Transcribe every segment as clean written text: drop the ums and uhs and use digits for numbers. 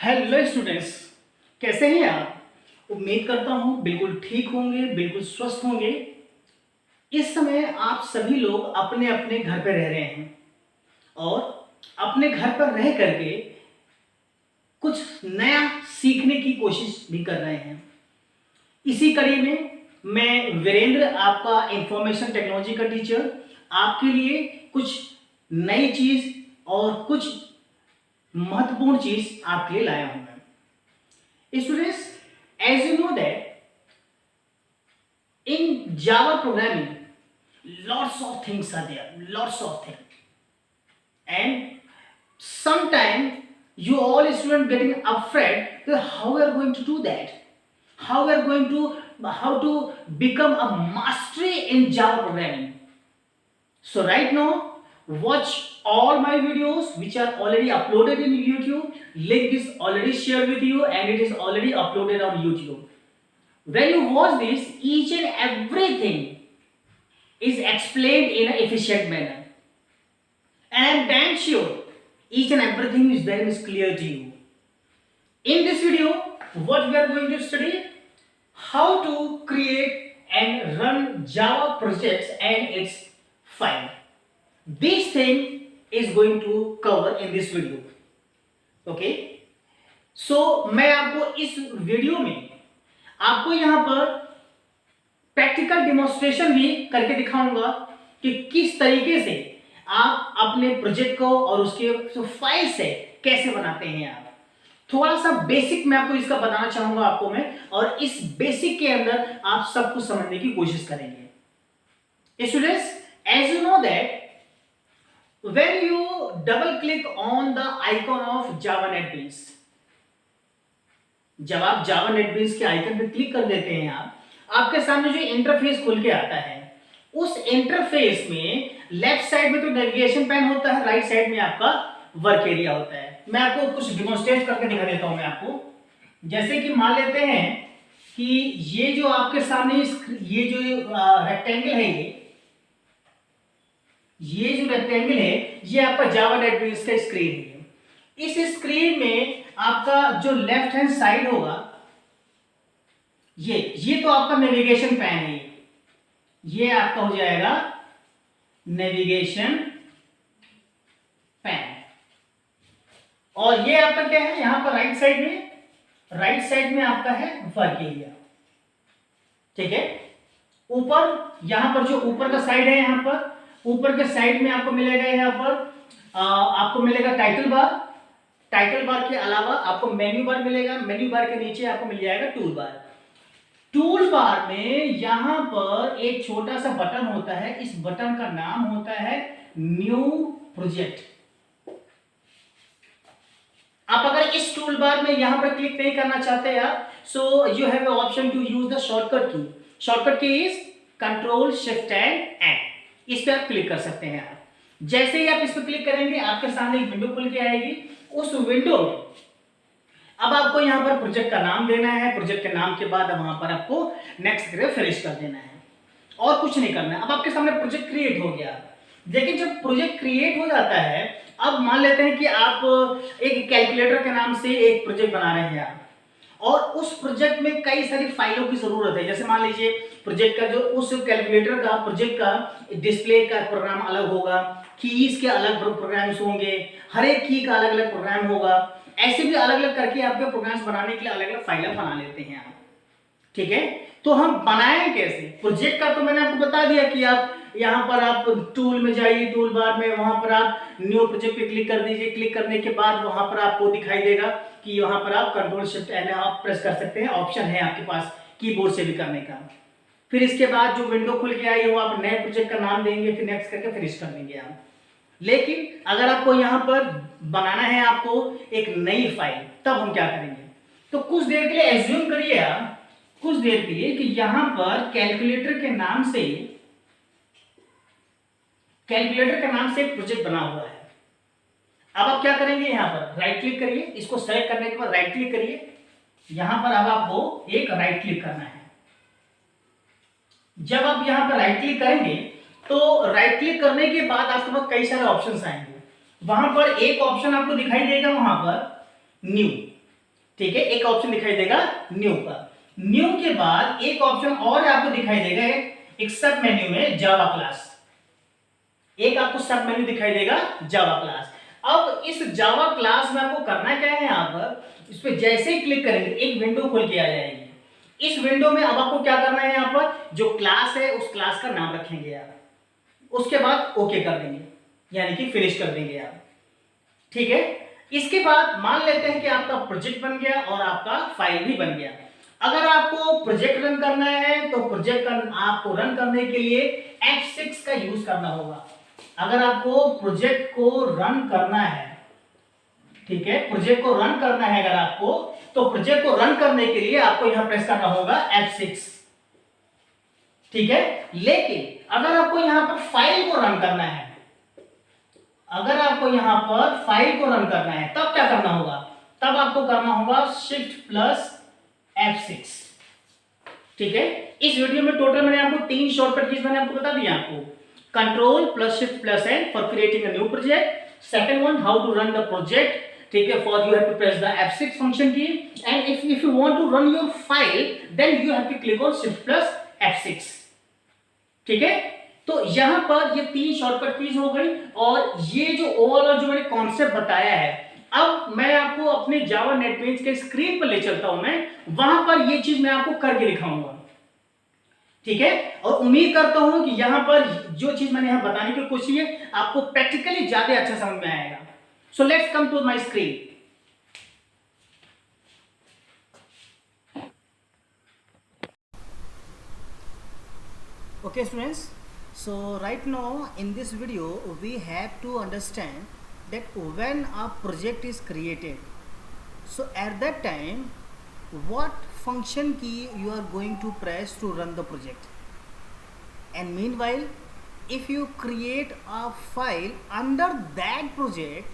Hello students, कैसे हैं आप। उम्मीद करता हूं बिल्कुल ठीक होंगे, बिल्कुल स्वस्थ होंगे। इस समय आप सभी लोग अपने अपने घर पर रह रहे हैं और अपने घर पर रह करके कुछ नया सीखने की कोशिश भी कर रहे हैं। इसी कड़ी में मैं वीरेंद्र, आपका इंफॉर्मेशन टेक्नोलॉजी का टीचर, आपके लिए कुछ नई चीज और कुछ महत्वपूर्ण चीज आपके लिए लाया हूं मैं। Students, as you know that in Java programming lots of things are there, lots of things, and sometimes you all students getting afraid that how we are going to do that, how we are going to how to become a mastery in Java programming. So right now watch all my videos which are already uploaded in YouTube. Link is already shared with you and it is already uploaded on YouTube. When you watch this, each and everything is explained in an efficient manner, and I am damn sure each and everything is very much clear to you. In this video, what we are going to study, how to create and run Java projects and its file. This thing is going to cover in this video. Okay, so मैं आपको इस video में आपको यहां पर practical demonstration भी करके दिखाऊंगा कि किस तरीके से आप अपने प्रोजेक्ट को और उसके फाइल से कैसे बनाते हैं। आप थोड़ा सा बेसिक मैं आपको इसका बताना चाहूंगा आपको मैं, और इस बेसिक के अंदर आप सब कुछ समझने की कोशिश करेंगे। Students, as you know that when you double click on the icon of Java NetBeans, जब आप Java NetBeans के आइकन पर क्लिक कर देते हैं आपके सामने जो इंटरफेस खुल के आता है, उस इंटरफेस में लेफ्ट साइड में तो नेविगेशन पैन होता है, राइट साइड में आपका वर्क एरिया होता है। मैं आपको कुछ डेमोन्स्ट्रेट करके दिखा देता हूं मैं आपको। जैसे कि मान लेते हैं कि ये जो आपके सामने ये जो रेक्टेंगल है, ये जो रेक्टेंगल है ये आपका जावा नेटबीन्स का स्क्रीन है। इस स्क्रीन में आपका जो लेफ्ट हैंड साइड होगा, ये तो आपका नेविगेशन पैन है, ये आपका हो जाएगा नेविगेशन पैन। और ये आपका क्या है, यहां पर राइट साइड में आपका है वर्क एरिया। ठीक है, ऊपर यहां पर जो ऊपर का साइड है, यहां पर ऊपर के साइड में आपको मिलेगा, यहाँ पर आपको मिलेगा टाइटल बार के अलावा आपको मेन्यू बार मिलेगा। मेन्यू बार के नीचे आपको मिल जाएगा टूल बार में यहाँ पर एक छोटा सा बटन होता है, इस बटन का नाम होता है न्यू प्रोजेक्ट। आप अगर इस टूल बार में यहां पर क्लिक नहीं करना चाहते आप, so you have a option to use the shortcut key is control shift and N. इस पे आप क्लिक कर सकते हैं। आप जैसे ही आप इस पे क्लिक करेंगे आपके सामने एक विंडो खुल के आएगी। उस विंडो में अब आपको यहाँ पर प्रोजेक्ट का नाम देना है। प्रोजेक्ट के नाम के बाद वहां पर आपको नेक्स्ट करके फिनिश कर देना है और कुछ नहीं करना है। अब आपके सामने प्रोजेक्ट क्रिएट हो गया। लेकिन जब प्रोजेक्ट क्रिएट हो जाता है, अब मान लेते हैं कि आप एक कैलकुलेटर के नाम से एक प्रोजेक्ट बना रहे हैं आप, और उस प्रोजेक्ट में कई सारी फाइलों की जरूरत है। जैसे मान लीजिए प्रोजेक्ट का जो उस कैलकुलेटर का प्रोजेक्ट का डिस्प्ले का प्रोग्राम अलग होगा, कीज के अलग प्रोग्राम्स होंगे, हर एक की का अलग अलग प्रोग्राम होगा। ऐसे भी अलग अलग करके आपके प्रोग्राम्स बनाने के लिए अलग अलग फाइलें बना लेते हैं आप। ठीक है, तो हम बनाएं कैसे प्रोजेक्ट का, तो मैंने आपको बता दिया कि आप यहाँ पर आप टूल में जाइए, टूल बार में वहां पर आप न्यू प्रोजेक्ट पे क्लिक कर दीजिए। क्लिक करने के बाद वहां पर आपको दिखाई देगा कि वहां पर आप कंट्रोल शिफ्ट एन आप प्रेस कर सकते हैं। ऑप्शन है आपके पास कीबोर्ड से भी करने का। फिर इसके बाद जो विंडो खुल के आई वो आप नए प्रोजेक्ट का नाम देंगे, फिर नेक्स्ट करके फिनिश कर देंगे आप। लेकिन अगर आपको यहाँ पर बनाना है आपको एक नई फाइल, तब हम क्या करेंगे, तो कुछ देर के लिए एज्यूम करिए आप, कुछ देर के लिए कि यहां पर कैलकुलेटर के नाम से एक प्रोजेक्ट बना हुआ है। अब आप क्या करेंगे, यहां पर राइट क्लिक करिए, इसको सेलेक्ट करने के बाद राइट क्लिक करिए। यहां पर अब आपको एक राइट क्लिक करना है। जब आप यहां पर राइट क्लिक करेंगे तो राइट क्लिक करने के बाद आपके पास कई सारे ऑप्शंस आएंगे। वहां पर एक ऑप्शन आपको दिखाई देगा, वहां पर न्यू, ठीक है, एक ऑप्शन दिखाई देगा न्यू का। न्यू के बाद एक ऑप्शन और आपको दिखाई देगा एक सब मेन्यू में जावा क्लास, एक आपको सब मेन्यू दिखाई देगा जावा क्लास। अब इस जावा क्लास में आपको करना क्या है, यहाँ पर इस पे जैसे ही क्लिक करेंगे एक विंडो खोल के आ जाएगी। इस विंडो में अब आपको क्या करना है, यहाँ पर जो क्लास है उस क्लास का नाम रखेंगे आप, उसके बाद ओके कर देंगे, यानी कि फिनिश कर देंगे आप। ठीक है, इसके बाद मान लेते हैं कि आपका प्रोजेक्ट बन गया और आपका फाइल भी बन गया। अगर आपको प्रोजेक्ट रन करना है तो प्रोजेक्ट आपको रन करने के लिए F6 का यूज करना होगा। अगर आपको प्रोजेक्ट को रन करना है, ठीक है, प्रोजेक्ट को रन करना है अगर आपको, तो प्रोजेक्ट को रन करने के लिए आपको यहां प्रेस करना होगा F6। ठीक है, लेकिन अगर आपको यहां पर फाइल को रन करना है, अगर आपको यहां पर फाइल को रन करना है तब क्या करना होगा, तब आपको करना होगा Shift प्लस F6। ठीक है, इस वीडियो में टोटल मैंने आपको 3 शॉर्टकट कीज मैंने आपको बता दिया आपको। Control plus shift plus N for creating a new project. Second one, how to run the project. ठीक है, for you have to press the F6 function key, and if you want to run your file then you have to click on shift plus F6। ठीक है, तो यहां पर ये 3 shortcut keys हो गई, और ये जो ओवरऑल जो मैंने कॉन्सेप्ट बताया है, अब मैं आपको अपने जावा नेटबीन्स के स्क्रीन पर ले चलता हूं, मैं वहां पर ये चीज मैं आपको करके दिखाऊंगा। ठीक है, और उम्मीद करता हूं कि यहां पर जो चीज मैंने यहां बताने की कोशिश की है आपको प्रैक्टिकली ज्यादा अच्छा समझ में आएगा। So let's come to my screen. Okay students, so right now in this video we have to understand that when a project is created, so at that time what function key you are going to press to run the project, and meanwhile if you create a file under that project,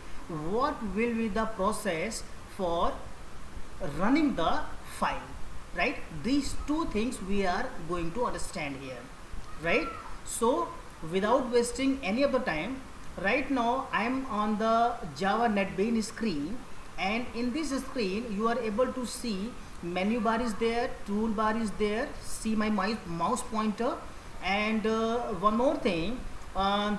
what will be the process for running the file, right? These two things we are going to understand here, right? So without wasting any of the time, right now I am on the Java NetBeans screen, and in this screen you are able to see menu bar is there, toolbar is there, see my mouse pointer, and one more thing,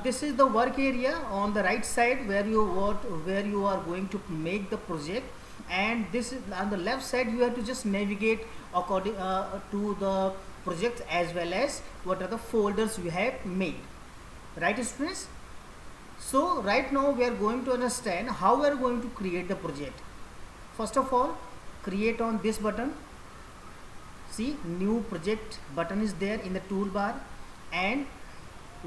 this is the work area on the right side where you are going to make the project, and this is on the left side you have to just navigate according to the projects as well as what are the folders you have made, right students? So right now we are going to understand how we are going to create the project. First of all, create on this button. See, new project button is there in the toolbar, and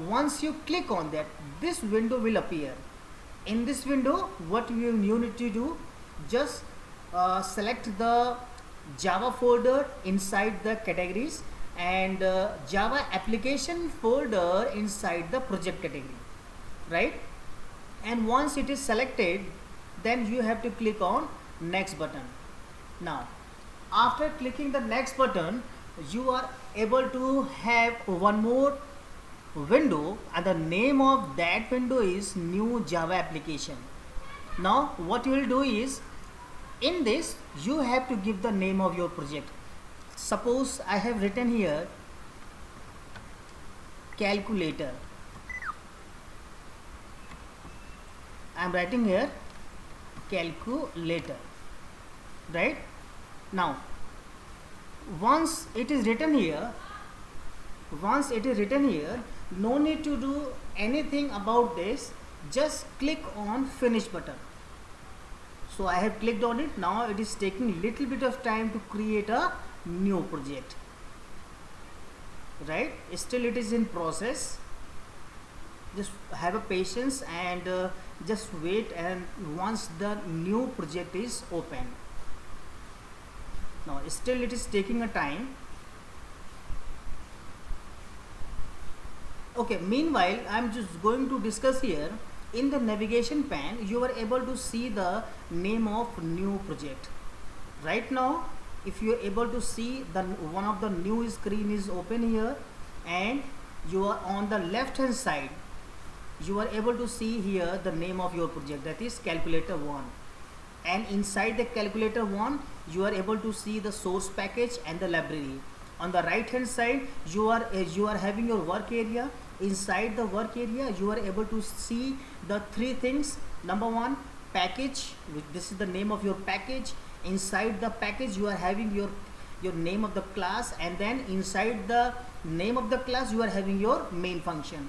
once you click on that, this window will appear. In this window what you need to do, just select the Java folder inside the categories, and Java application folder inside the project category, right? And once it is selected, then you have to click on next button. Now after clicking the next button, you are able to have one more window, and the name of that window is new Java application. Now what you will do is, in this you have to give the name of your project. Suppose I have written here calculator. I am writing here calculator, right? Now once it is written here, no need to do anything about this, just click on finish button. So I have clicked on it. Now it is taking little bit of time to create a new project, right? Still it is in process. Just have a patience and just wait, and once the new project is open. Now still it is taking a time. Okay, meanwhile I am just going to discuss here. In the navigation pane you are able to see the name of new project. Right now if you are able to see, the one of the new screen is open here, and you are on the left hand side, you are able to see here the name of your project, that is calculator 1. and inside the calculator one you are able to see the source package and the library. On the right hand side you are having your work area. Inside the work area you are able to see the three things. Number one, package, this is the name of your package. Inside the package you are having your name of the class, and then inside the name of the class you are having your main function,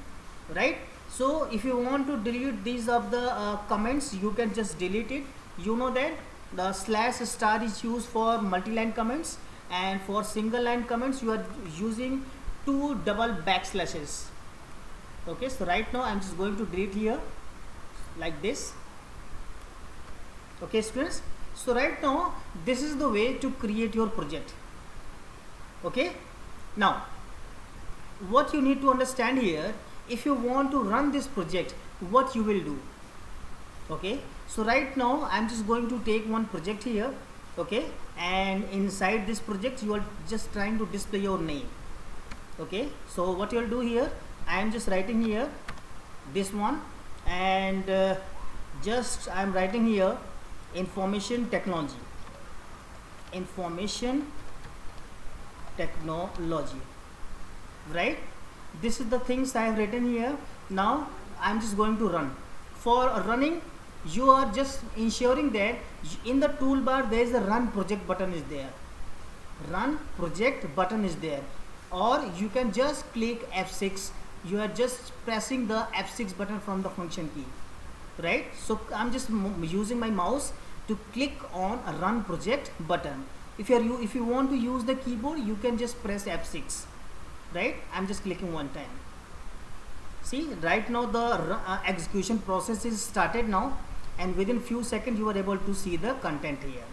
right? So if you want to delete these of the comments, you can just delete it. You know that the /* is used for multi-line comments, and for single line comments you are using 2 double backslashes. Okay, so right now I'm just going to delete here like this. Okay students, so right now this is the way to create your project. Okay, now what you need to understand here, if you want to run this project, what you will do. Okay, so right now I'm just going to take one project here. Okay, and inside this project you are just trying to display your name. Okay, so what you'll do here, I am just writing here this one, and just I am writing here information technology, right? This is the things I have written here. Now I am just going to run. For running, you are just ensuring that in the toolbar there is a run project button is there. Run project button is there, or you can just click F6. You are just pressing the F6 button from the function key, right? So I'm just using my mouse to click on a run project button. If you want to use the keyboard, you can just press F6, right? I'm just clicking one time. See, right now the execution process is started now, and within few seconds you are able to see the content here.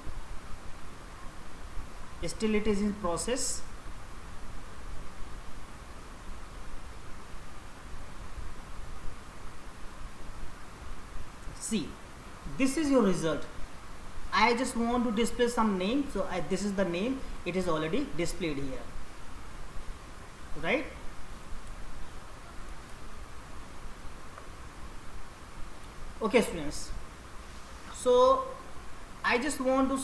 Still it is in process. See, this is your result. I just want to display some name, so this is the name. It is already displayed here, right? Okay students, so I just want to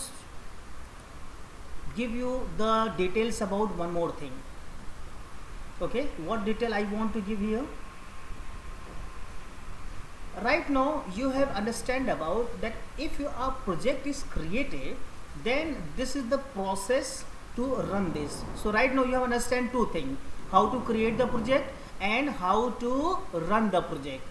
give you the details about one more thing. Okay, what detail I want to give here? Right now you have understand about that if your project is created, then this is the process to run this. So right now you have understand two things: how to create the project and how to run the project.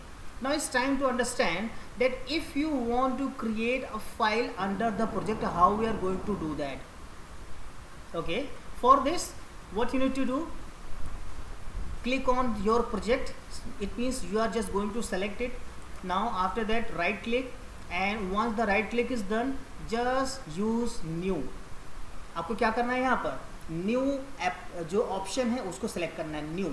Now it's time to understand that if you want to create a file under the project, how we are going to do that. Okay, for this what you need to do, click on your project. It means you are just going to select it. Now after that right click, and once the right click is done, just use new. आपको क्या करना है, यहाँ पर new app जो option है उसको select करना है, न्यू.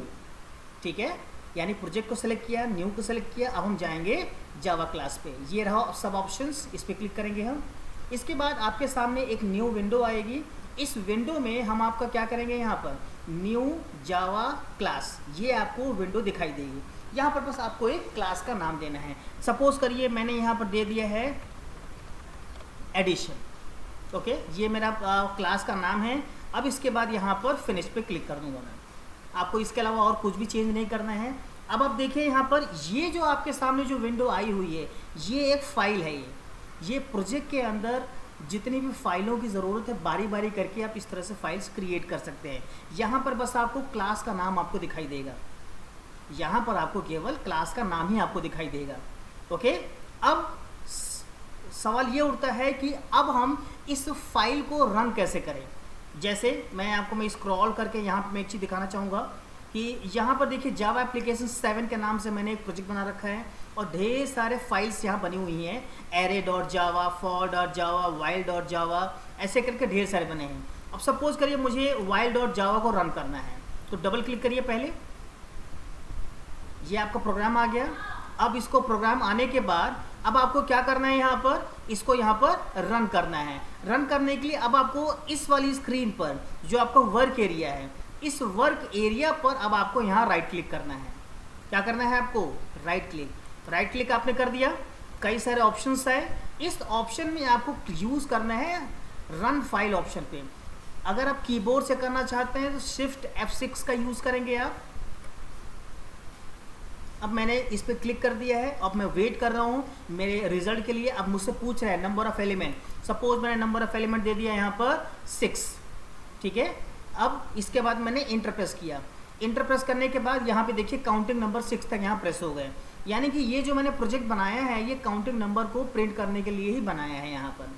ठीक है, यानी प्रोजेक्ट को सेलेक्ट किया, न्यू को सेलेक्ट किया. अब हम जाएंगे जावा क्लास पे. ये रहा सब ऑप्शंस, इस पर क्लिक करेंगे हम. इसके बाद आपके सामने एक न्यू विंडो आएगी. इस विंडो में हम आपका क्या करेंगे, यहाँ पर न्यू जावा क्लास, ये आपको विंडो दिखाई देगी. यहाँ पर बस आपको एक क्लास का नाम देना है. सपोज करिए मैंने यहाँ पर दे दिया है एडिशन. ओके, ये मेरा क्लास का नाम है. अब इसके बाद यहाँ पर फिनिश पे क्लिक कर दूंगा मैं. आपको इसके अलावा और कुछ भी चेंज नहीं करना है. अब आप देखिए यहाँ पर ये जो आपके सामने जो विंडो आई हुई है, ये एक फाइल है. ये प्रोजेक्ट के अंदर जितनी भी फाइलों की ज़रूरत है, बारी बारी करके आप इस तरह से फाइल्स क्रिएट कर सकते हैं. यहाँ पर बस आपको क्लास का नाम आपको दिखाई देगा. यहाँ पर आपको केवल क्लास का नाम ही आपको दिखाई देगा. ओके, अब सवाल ये उठता है कि अब हम इस फाइल को रन कैसे करें. जैसे मैं स्क्रॉल करके यहाँ पर मैं एक चीज़ दिखाना चाहूँगा कि यहाँ पर देखिए जावा एप्लीकेशन 7 के नाम से मैंने एक प्रोजेक्ट बना रखा है, और ढेर सारे फाइल्स यहाँ बनी हुई हैं. array.java, for.java, while.java, ऐसे करके ढेर सारे बने हैं. अब सपोज करिए मुझे while.java को रन करना है, तो डबल क्लिक करिए. पहले ये आपका प्रोग्राम आ गया. अब इसको प्रोग्राम आने के बाद अब आपको क्या करना है, यहाँ पर इसको यहाँ पर रन करना है. रन करने के लिए अब आपको इस वाली स्क्रीन पर जो आपका वर्क एरिया है, इस वर्क एरिया पर अब आपको यहाँ राइट क्लिक करना है. क्या करना है आपको, राइट क्लिक. राइट क्लिक आपने कर दिया. कई सारे ऑप्शंस है। इस ऑप्शन में आपको यूज करना है रन फाइल ऑप्शन पे। अगर आप कीबोर्ड से करना चाहते हैं तो शिफ्ट F6 का यूज करेंगे आप। अब मैंने इस पे क्लिक कर दिया है। अब मैं वेट कर रहा हूँ मेरे रिजल्ट के लिए। अब मुझसे पूछ रहा है नंबर ऑफ एलिमेंट। सपोज मैंने नंबर ऑफ एलिमेंट दे दिया यहाँ पर 6, ठीक है। अब इसके बाद मैंने इंटर प्रेस किया। इंटर प्रेस करने के बाद यहाँ पे देखिए काउंटिंग नंबर 6 तक यहाँ प्रेस हो गए। यानी कि ये जो मैंने प्रोजेक्ट बनाया है ये काउंटिंग नंबर को प्रिंट करने के लिए ही बनाया है यहाँ पर,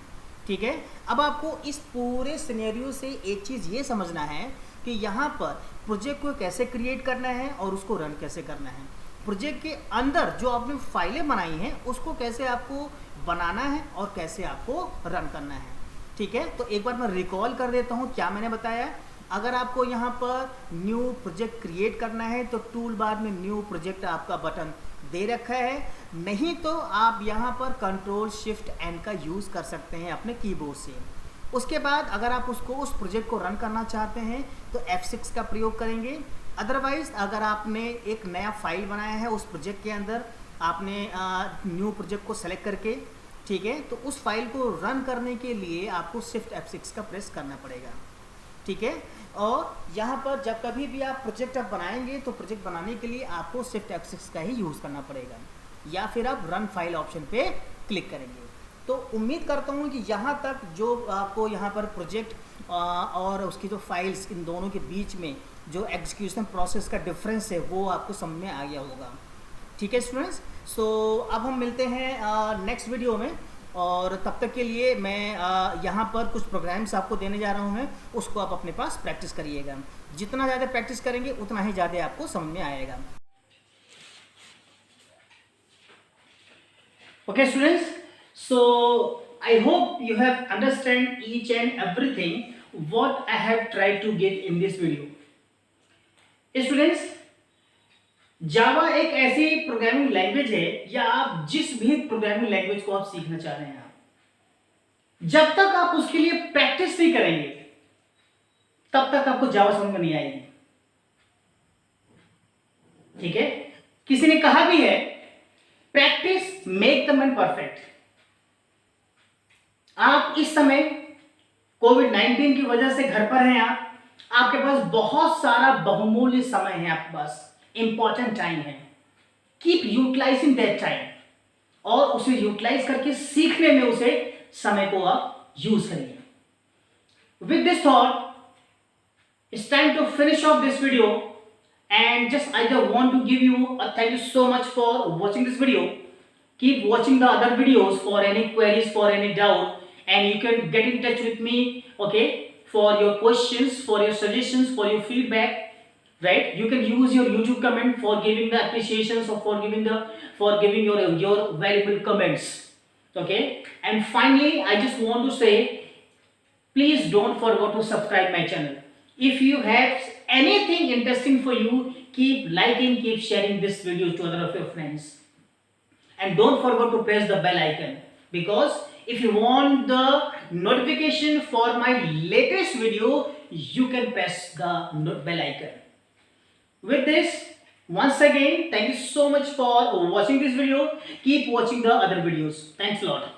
ठीक है। अब आपको इस पूरे सिनेरियो से एक चीज़ ये समझना है कि यहाँ पर प्रोजेक्ट को कैसे क्रिएट करना है और उसको रन कैसे करना है। प्रोजेक्ट के अंदर जो आपने फाइलें बनाई हैं उसको कैसे आपको बनाना है और कैसे आपको रन करना है, ठीक है। तो एक बार मैं रिकॉल कर देता हूँ क्या मैंने बताया। अगर आपको यहाँ पर न्यू प्रोजेक्ट क्रिएट करना है तो टूल बार में न्यू प्रोजेक्ट आपका बटन दे रखा है, नहीं तो आप यहाँ पर कंट्रोल शिफ्ट एन का यूज़ कर सकते हैं अपने कीबोर्ड से। उसके बाद अगर आप उस प्रोजेक्ट को रन करना चाहते हैं तो F6 का प्रयोग करेंगे। अदरवाइज अगर आपने एक नया फाइल बनाया है उस प्रोजेक्ट के अंदर आपने न्यू प्रोजेक्ट को सेलेक्ट करके, ठीक है, तो उस फाइल को रन करने के लिए आपको शिफ्ट F6 का प्रेस करना पड़ेगा, ठीक है। और यहाँ पर जब कभी भी आप प्रोजेक्ट बनाएंगे तो प्रोजेक्ट बनाने के लिए आपको शिफ्ट F6 का ही यूज़ करना पड़ेगा, या फिर आप रन फाइल ऑप्शन पे क्लिक करेंगे। तो उम्मीद करता हूँ कि यहाँ तक जो आपको यहाँ पर प्रोजेक्ट और उसकी जो फाइल्स इन दोनों के बीच में जो एग्जीक्यूशन प्रोसेस का डिफरेंस है वो आपको समझ में आ गया होगा, ठीक है स्टूडेंट्स। सो अब हम मिलते हैं नेक्स्ट वीडियो में, और तब तक के लिए मैं यहाँ पर कुछ प्रोग्राम्स आपको देने जा रहा हूँ, उसको आप अपने पास प्रैक्टिस करिएगा। जितना ज़्यादा प्रैक्टिस करेंगे उतना ही ज़्यादा आपको समझ में आएगा। Okay students, so I hope you have understand each and everything what I have tried to give in this video. Students, जावा एक ऐसी प्रोग्रामिंग लैंग्वेज है, या आप जिस भी प्रोग्रामिंग लैंग्वेज को आप सीखना चाह रहे हैं, जब तक आप उसके लिए प्रैक्टिस नहीं करेंगे तब तक आपको जावा समझ में नहीं आएगी, ठीक है। किसी ने कहा भी है practice make the man perfect. आप इस समय कोविड-19 की वजह से घर पर हैं, आपके पास बहुत सारा बहुमूल्य समय है, आपके पास इंपॉर्टेंट टाइम है। कीप यूटिलाइजिंग दैट टाइम, और उसे यूटिलाइज करके सीखने में उसे समय को आप यूज करिए। With this thought, it's time to finish off this video, and just I just want to give you a thank you so much for watching this video. Keep watching the other videos for any queries, for any doubt, and you can get in touch with me, okay, for your questions, for your suggestions, for your feedback, right? You can use your YouTube comment for giving the appreciations, or for giving your valuable comments, okay. And finally I just want to say, please don't forget to subscribe my channel. If you have anything interesting for you, keep liking, keep sharing this video to other of your friends, and don't forget to press the bell icon, because if you want the notification for my latest video, you can press the bell icon. With this, once again, thank you so much for watching this video. Keep watching the other videos. Thanks a lot.